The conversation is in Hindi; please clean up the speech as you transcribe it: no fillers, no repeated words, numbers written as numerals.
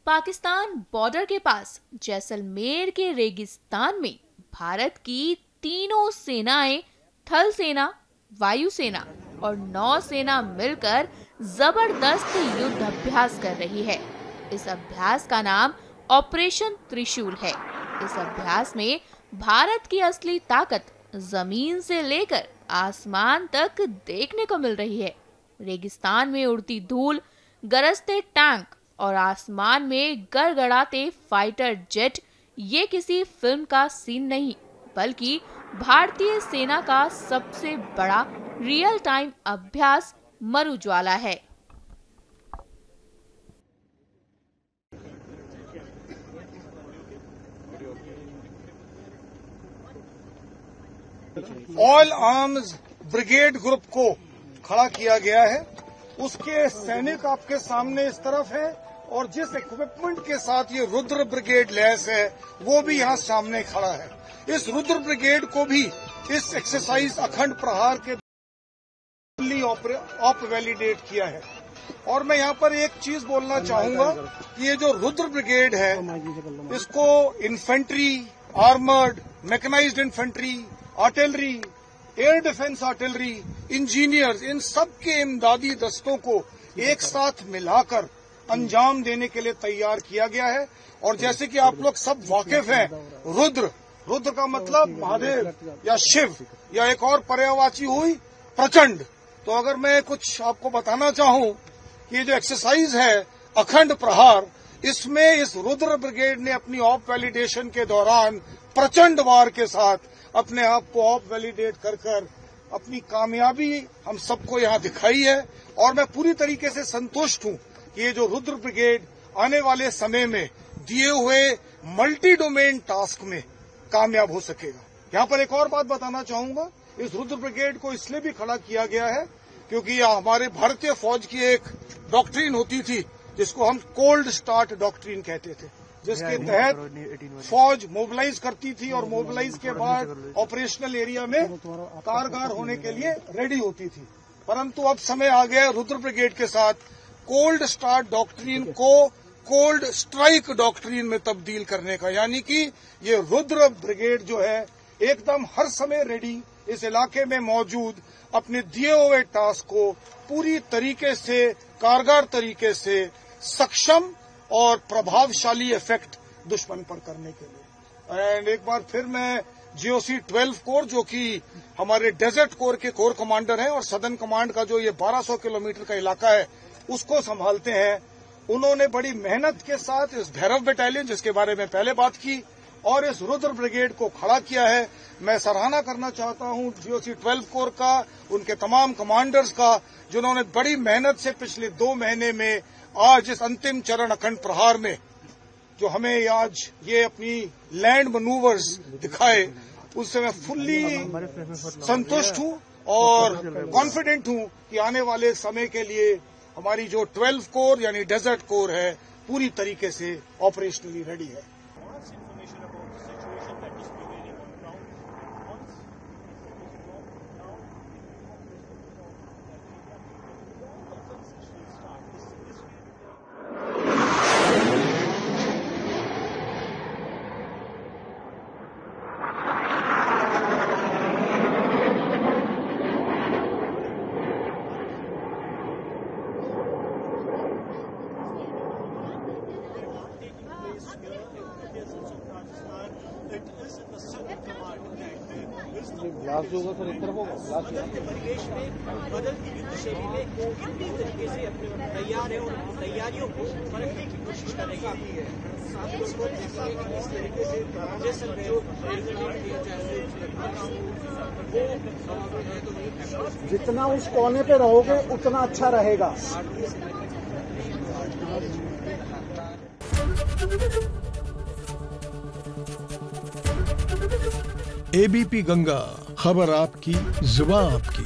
पाकिस्तान बॉर्डर के पास जैसलमेर के रेगिस्तान में भारत की तीनों सेनाएं, थल सेना, वायुसेना और नौसेना मिलकर जबरदस्त युद्ध अभ्यास कर रही है। इस अभ्यास का नाम ऑपरेशन त्रिशूल है। इस अभ्यास में भारत की असली ताकत जमीन से लेकर आसमान तक देखने को मिल रही है। रेगिस्तान में उड़ती धूल, गरजते टैंक और आसमान में गड़गड़ाते फाइटर जेट ये किसी फिल्म का सीन नहीं, बल्कि भारतीय सेना का सबसे बड़ा रियल टाइम अभ्यास मरुज्वाला है। ऑल आर्म्स ब्रिगेड ग्रुप को खड़ा किया गया है। उसके सैनिक आपके सामने इस तरफ है और जिस इक्विपमेंट के साथ ये रुद्र ब्रिगेड लैस है वो भी यहाँ सामने खड़ा है। इस रुद्र ब्रिगेड को भी इस एक्सरसाइज अखंड प्रहार के ऑप वैलिडेट किया है। और मैं यहाँ पर एक चीज बोलना चाहूंगा कि ये जो रुद्र ब्रिगेड है इसको infantry, armoured, mechanised infantry, artillery, air defence artillery, engineers, इन सब के इमदादी दस्तों को एक साथ मिलाकर अंजाम देने के लिए तैयार किया गया है। और जैसे कि आप लोग सब वाकिफ हैं, रुद्र का मतलब महादेव या शिव, या एक और पर्यायवाची हुई प्रचंड। तो अगर मैं कुछ आपको बताना चाहूं कि ये जो एक्सरसाइज है अखंड प्रहार, इसमें इस रुद्र ब्रिगेड ने अपनी ऑप वैलिडेशन के दौरान प्रचंड वार के साथ अपने आप को ऑप वैलिडेट कर अपनी कामयाबी हम सबको यहाँ दिखाई है। और मैं पूरी तरीके से संतुष्ट हूँ कि ये जो रुद्र ब्रिगेड आने वाले समय में दिए हुए मल्टी डोमेन टास्क में कामयाब हो सकेगा। यहाँ पर एक और बात बताना चाहूंगा, इस रुद्र ब्रिगेड को इसलिए भी खड़ा किया गया है क्योंकि हमारे भारतीय फौज की एक डॉक्ट्रिन होती थी जिसको हम कोल्ड स्टार्ट डॉक्ट्रिन कहते थे, जिसके तहत फौज मोबिलाइज करती थी और मोबिलाइज के बाद ऑपरेशनल एरिया में कारगर होने के लिए रेडी होती थी। परंतु अब समय आ गया रुद्र ब्रिगेड के साथ कोल्ड स्टार्ट डॉक्ट्रिन को कोल्ड स्ट्राइक डॉक्ट्रिन में तब्दील करने का, यानी कि ये रुद्र ब्रिगेड जो है एकदम हर समय रेडी, इस इलाके में मौजूद, अपने दिए हुए टास्क को पूरी तरीके से, कारगर तरीके से, सक्षम और प्रभावशाली इफेक्ट दुश्मन पर करने के लिए। एंड एक बार फिर मैं GOC 12 कोर, जो कि हमारे डेजर्ट कोर के कोर कमांडर हैं और सदर्न कमांड का जो ये 1200 किलोमीटर का इलाका है उसको संभालते हैं, उन्होंने बड़ी मेहनत के साथ इस भैरव बटालियन, जिसके बारे में पहले बात की, और इस रुद्र ब्रिगेड को खड़ा किया है। मैं सराहना करना चाहता हूं GOC 12 कोर का, उनके तमाम कमांडर्स का, जिन्होंने बड़ी मेहनत से पिछले 2 महीने में आज इस अंतिम चरण अखंड प्रहार में जो हमें आज ये अपनी लैंड मनूवर्स दिखाए, उससे मैं फुल्ली संतुष्ट हूं और कॉन्फिडेंट हूं कि आने वाले समय के लिए हमारी जो 12 कोर यानी डेजर्ट कोर है पूरी तरीके से ऑपरेशनली रेडी है। ग्लास जो होगा सर एक तरफ होगा, ग्लास परिवेश में बदलती युद्ध शैली में कितनी तरीके से अपने तैयार है और तैयारियों को परखने की कोशिश करेगा। इस तरीके से जैसे जो जितना उस कोने पे रहोगे उतना अच्छा रहेगा। ABP गंगा, खबर आपकी, जुबान आपकी।